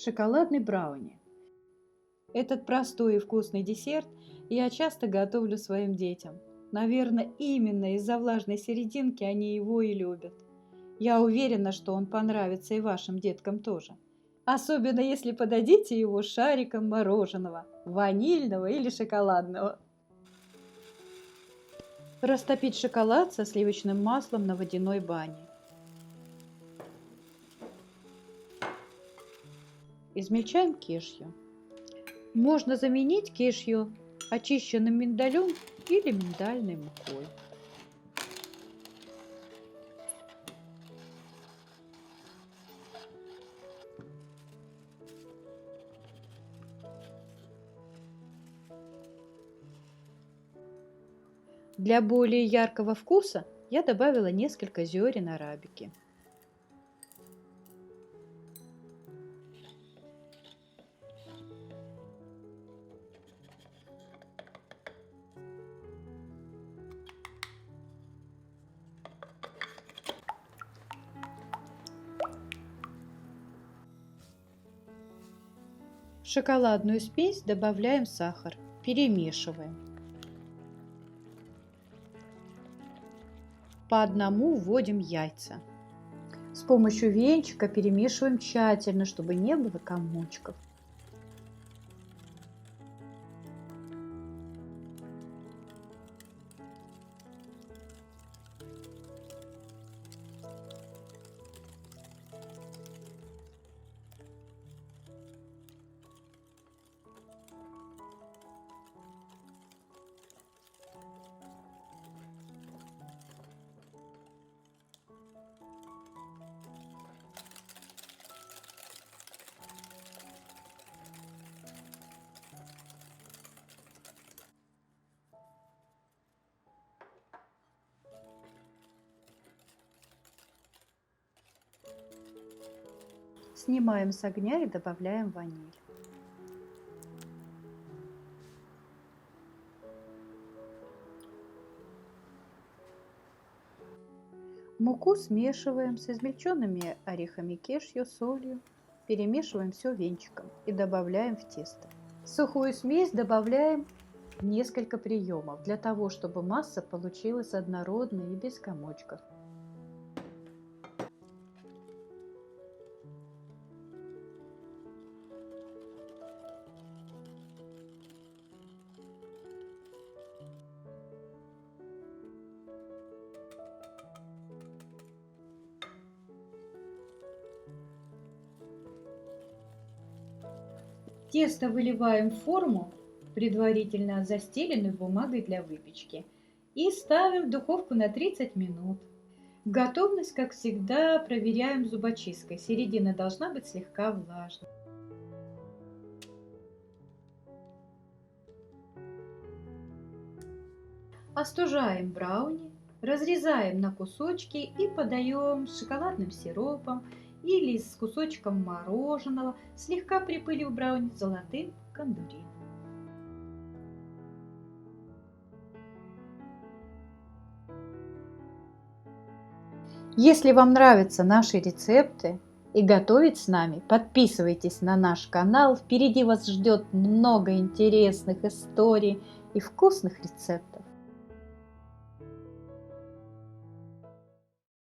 Шоколадный брауни. Этот простой и вкусный десерт я часто готовлю своим детям. Наверное, именно из-за влажной серединки они его и любят. Я уверена, что он понравится и вашим деткам тоже. Особенно если подадите его шариком мороженого, ванильного или шоколадного. Растопить шоколад со сливочным маслом на водяной бане. Измельчаем кешью. Можно заменить кешью очищенным миндалем или миндальной мукой. Для более яркого вкуса я добавила несколько зерен арабики. В шоколадную смесь добавляем сахар, перемешиваем. По одному вводим яйца. С помощью венчика перемешиваем тщательно, чтобы не было комочков. Снимаем с огня и добавляем ваниль. Муку смешиваем с измельченными орехами кешью, солью. Перемешиваем все венчиком и добавляем в тесто. В сухую смесь добавляем несколько приемов для того, чтобы масса получилась однородной и без комочков. Тесто выливаем в форму, предварительно застеленную бумагой для выпечки, и ставим в духовку на 30 минут. Готовность, как всегда, проверяем зубочисткой. Середина должна быть слегка влажной. Остужаем брауни, разрезаем на кусочки и подаем с шоколадным сиропом или с кусочком мороженого, слегка припылив брауни золотым кондури. Если вам нравятся наши рецепты и готовить с нами, подписывайтесь на наш канал. Впереди вас ждет много интересных историй и вкусных рецептов.